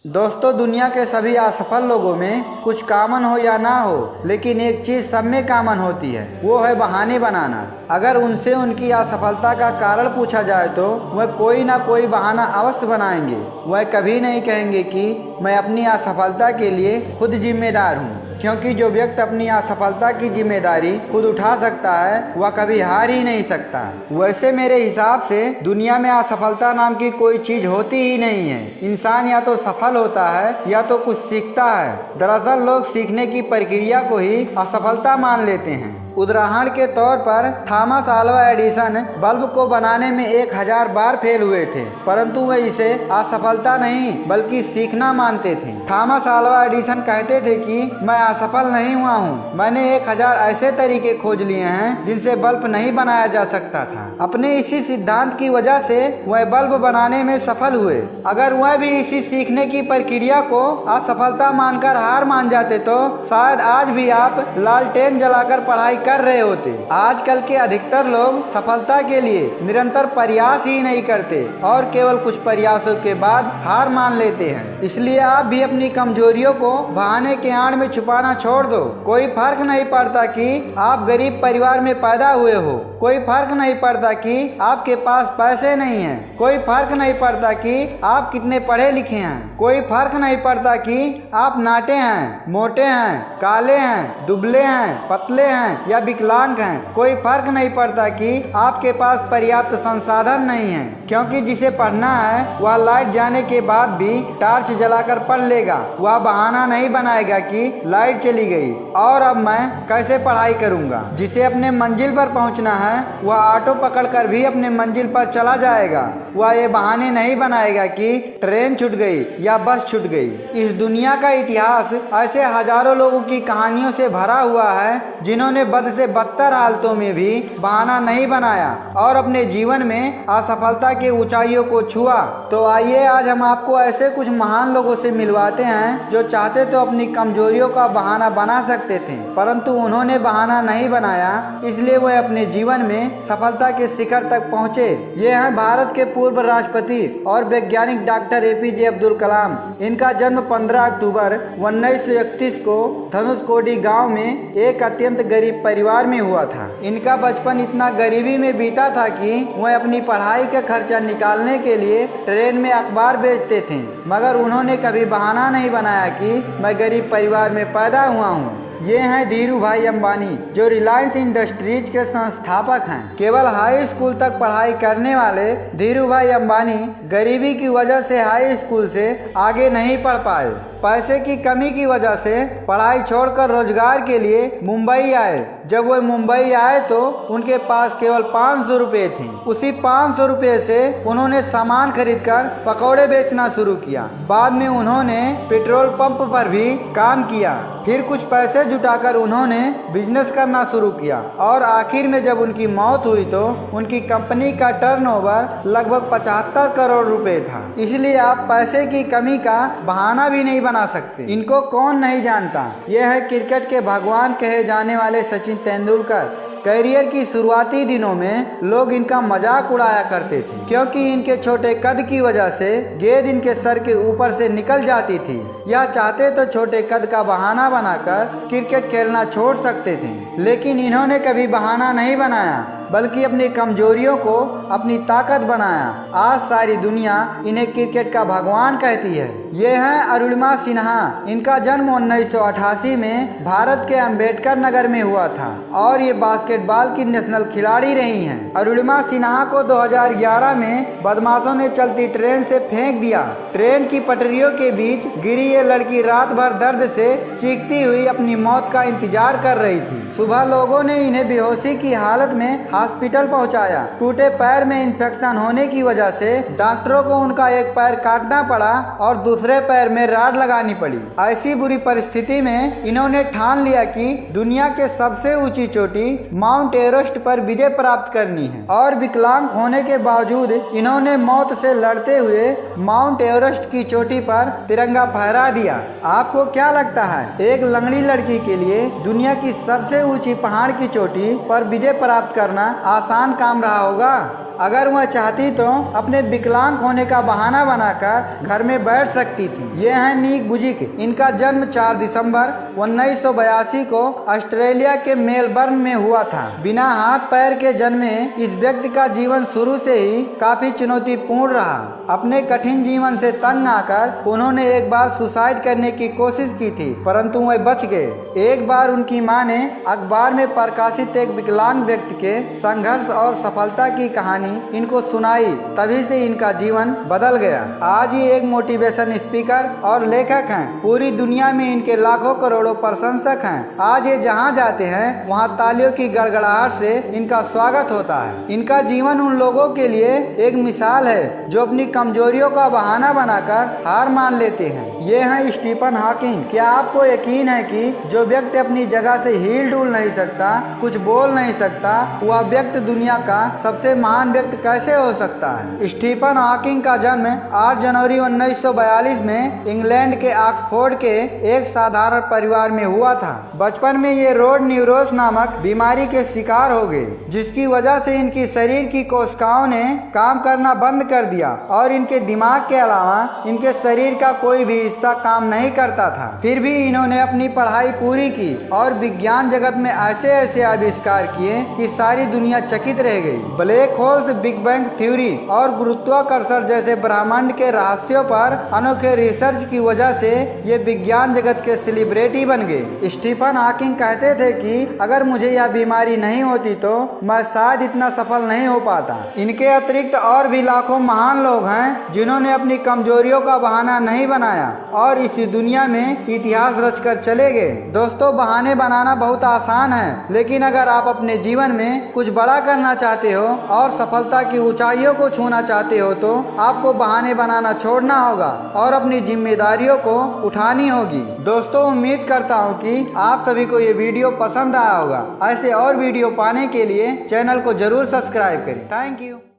दोस्तों, दुनिया के सभी असफल लोगों में कुछ कॉमन हो या ना हो, लेकिन एक चीज़ सब में कॉमन होती है, वो है बहाने बनाना। अगर उनसे उनकी असफलता का कारण पूछा जाए तो वह कोई ना कोई बहाना अवश्य बनाएंगे। वह कभी नहीं कहेंगे कि मैं अपनी असफलता के लिए खुद जिम्मेदार हूँ, क्योंकि जो व्यक्ति अपनी असफलता की जिम्मेदारी खुद उठा सकता है वह कभी हार ही नहीं सकता। वैसे मेरे हिसाब से दुनिया में असफलता नाम की कोई चीज़ होती ही नहीं है। इंसान या तो सफल होता है या तो कुछ सीखता है। दरअसल लोग सीखने की प्रक्रिया को ही असफलता मान लेते हैं। उदाहरण के तौर पर थॉमस अल्वा एडिसन बल्ब को बनाने में 1000 बार फेल हुए थे, परंतु वे इसे असफलता नहीं बल्कि सीखना मानते थे। थॉमस अल्वा एडिसन कहते थे कि मैं असफल नहीं हुआ हूँ, मैंने 1000 ऐसे तरीके खोज लिए हैं जिनसे बल्ब नहीं बनाया जा सकता था। अपने इसी सिद्धांत की वजह से वह बल्ब बनाने में सफल हुए। अगर वह भी इसी सीखने की प्रक्रिया को असफलता मानकर हार मान जाते तो शायद आज भी आप लालटेन जलाकर पढ़ाई कर रहे होते। आजकल के अधिकतर लोग सफलता के लिए निरंतर प्रयास ही नहीं करते और केवल कुछ प्रयासों के बाद हार मान लेते हैं। इसलिए आप भी अपनी कमजोरियों को बहाने के आड़ में छुपाना छोड़ दो। कोई फर्क नहीं पड़ता कि आप गरीब परिवार में पैदा हुए हो, कोई फर्क नहीं पड़ता कि आपके पास पैसे नहीं हैं, कोई फर्क नहीं पड़ता कि आप कितने पढ़े लिखे हैं, कोई फर्क नहीं पड़ता कि आप नाटे हैं, मोटे हैं, काले हैं, दुबले हैं, पतले हैं या विकलांग हैं। कोई फर्क नहीं पड़ता कि आपके पास पर्याप्त संसाधन नहीं है, क्योंकि जिसे पढ़ना है वह लाइट जाने के बाद भी टॉर्च जलाकर पढ़ लेगा। वह बहाना नहीं बनाएगा कि लाइट चली गई और अब मैं कैसे पढ़ाई करूंगा। जिसे अपने मंजिल पर पहुंचना है वह ऑटो पकड़कर भी अपने मंजिल पर चला जाएगा। वह ये बहाने नहीं बनाएगा कि ट्रेन छूट गई या बस छूट गई। इस दुनिया का इतिहास ऐसे हजारों लोगों की कहानियों से भरा हुआ है जिन्होंने बद से बदतर हालतों में भी बहाना नहीं बनाया और अपने जीवन में असफलता के ऊंचाइयों को छुआ। तो आइए आज हम आपको ऐसे कुछ महान लोगों से मिलवाते हैं जो चाहते तो अपनी कमजोरियों का बहाना बना सकते थे, परंतु उन्होंने बहाना नहीं बनाया, इसलिए वह अपने जीवन में सफलता के शिखर तक पहुंचे। ये हैं भारत के पूर्व राष्ट्रपति और वैज्ञानिक डॉक्टर APJ अब्दुल कलाम। इनका जन्म 15 अक्टूबर 1931 को धनुषकोडी गांव में एक अत्यंत गरीब परिवार में हुआ था। इनका बचपन इतना गरीबी में बीता था कि वह अपनी पढ़ाई का खर्चा निकालने के लिए ट्रेन में अखबार बेचते थे, मगर उन्होंने कभी बहाना नहीं बनाया कि मैं गरीब परिवार में पैदा हुआ हूँ। ये हैं धीरू भाई अंबानी, जो रिलायंस इंडस्ट्रीज के संस्थापक हैं। केवल हाई स्कूल तक पढ़ाई करने वाले धीरू भाई अंबानी गरीबी की वजह से हाई स्कूल से आगे नहीं पढ़ पाए। पैसे की कमी की वजह से पढ़ाई छोड़कर रोजगार के लिए मुंबई आए। जब वो मुंबई आए तो उनके पास केवल 500 रुपये थे। उसी 500 रुपये से उन्होंने सामान खरीदकर पकौड़े बेचना शुरू किया। बाद में उन्होंने पेट्रोल पंप पर भी काम किया। फिर कुछ पैसे जुटाकर उन्होंने बिजनेस करना शुरू किया और आखिर में जब उनकी मौत हुई तो उनकी कंपनी का टर्नओवर लगभग 75 करोड़ रुपए था। इसलिए आप पैसे की कमी का बहाना भी नहीं बना सकते। इनको कौन नहीं जानता। यह है क्रिकेट के भगवान कहे जाने वाले सचिन तेंदुलकर। करियर की शुरुआती दिनों में लोग इनका मजाक उड़ाया करते थे, क्योंकि इनके छोटे कद की वजह से गेंद इनके सर के ऊपर से निकल जाती थी। यह चाहते तो छोटे कद का बहाना बनाकर क्रिकेट खेलना छोड़ सकते थे, लेकिन इन्होंने कभी बहाना नहीं बनाया बल्कि अपनी कमजोरियों को अपनी ताकत बनाया। आज सारी दुनिया इन्हें क्रिकेट का भगवान कहती है। ये हैं अरुणिमा सिन्हा। इनका जन्म 1988 में भारत के अंबेडकर नगर में हुआ था और ये बास्केटबॉल की नेशनल खिलाड़ी रही हैं। अरुणिमा सिन्हा को 2011 में बदमाशों ने चलती ट्रेन से फेंक दिया। ट्रेन की पटरियों के बीच गिरी ये लड़की रात भर दर्द से चीखती हुई अपनी मौत का इंतजार कर रही थी। सुबह लोगों ने इन्हें बेहोशी की हालत में हॉस्पिटल पहुंचाया। टूटे पैर में इन्फेक्शन होने की वजह से डॉक्टरों को उनका एक पैर काटना पड़ा और दूसरे पैर में राड लगानी पड़ी। ऐसी बुरी परिस्थिति में इन्होंने ठान लिया कि दुनिया के सबसे ऊंची चोटी माउंट एवरेस्ट पर विजय प्राप्त करनी है और विकलांग होने के बावजूद इन्होंने मौत से लड़ते हुए माउंट एवरेस्ट की चोटी पर तिरंगा फहरा दिया। आपको क्या लगता है, एक लंगड़ी लड़की के लिए दुनिया की सबसे ऊंची पहाड़ की चोटी पर विजय प्राप्त करना आसान काम रहा होगा? अगर वह चाहती तो अपने विकलांग होने का बहाना बनाकर घर में बैठ सकती थी। ये है निक बुजिक। इनका जन्म 4 दिसंबर 1982 को ऑस्ट्रेलिया के मेलबर्न में हुआ था। बिना हाथ पैर के जन्मे इस व्यक्ति का जीवन शुरू से ही काफी चुनौतीपूर्ण रहा। अपने कठिन जीवन से तंग आकर उन्होंने एक बार सुसाइड करने की कोशिश की थी, परंतु वह बच गए। एक बार उनकी मां ने अखबार में प्रकाशित एक विकलांग व्यक्ति के संघर्ष और सफलता की कहानी इनको सुनाई, तभी से इनका जीवन बदल गया। आज ये एक मोटिवेशन स्पीकर और लेखक हैं। पूरी दुनिया में इनके लाखों करोड़ों प्रशंसक हैं। आज ये जहां जाते हैं वहां तालियों की गड़गड़ाहट से इनका स्वागत होता है। इनका जीवन उन लोगों के लिए एक मिसाल है जो अपनी कमजोरियों का बहाना बनाकर हार मान लेते हैं। ये हैं स्टीफन हॉकिंग। क्या आपको यकीन है कि जो व्यक्ति अपनी जगह से हिल डुल नहीं सकता, कुछ बोल नहीं सकता, वह व्यक्ति दुनिया का सबसे महान व्यक्ति कैसे हो सकता है? स्टीफन हॉकिंग का जन्म 8 जनवरी 1942 में इंग्लैंड के ऑक्सफोर्ड के एक साधारण परिवार में हुआ था। बचपन में ये रोड न्यूरोस नामक बीमारी के शिकार हो गए, जिसकी वजह से इनकी शरीर की कोशिकाओं ने काम करना बंद कर दिया और इनके दिमाग के अलावा इनके शरीर का कोई भी हिस्सा काम नहीं करता था। फिर भी इन्होंने अपनी पढ़ाई पूरी की और विज्ञान जगत में ऐसे ऐसे आविष्कार किए कि सारी दुनिया चकित रह गई। Black holes, big bang theory और गुरुत्वाकर्षण जैसे ब्रह्मांड के रहस्यों पर अनोखे रिसर्च की वजह से ये विज्ञान जगत के सेलिब्रिटी बन गए। स्टीफन हॉकिंग कहते थे कि अगर मुझे यह बीमारी नहीं होती तो मैं शायद इतना सफल नहीं हो पाता। इनके अतिरिक्त और भी लाखों महान लोग हैं जिन्होंने अपनी कमजोरियों का बहाना नहीं बनाया और इसी दुनिया में इतिहास रचकर चले गए। दोस्तों, बहाने बनाना बहुत आसान है, लेकिन अगर आप अपने जीवन में कुछ बड़ा करना चाहते हो और सफलता की ऊंचाइयों को छूना चाहते हो तो आपको बहाने बनाना छोड़ना होगा और अपनी जिम्मेदारियों को उठानी होगी। दोस्तों, उम्मीद करता हूँ कि आप सभी को ये वीडियो पसंद आया होगा। ऐसे और वीडियो पाने के लिए चैनल को जरूर सब्सक्राइब करें। Thank you.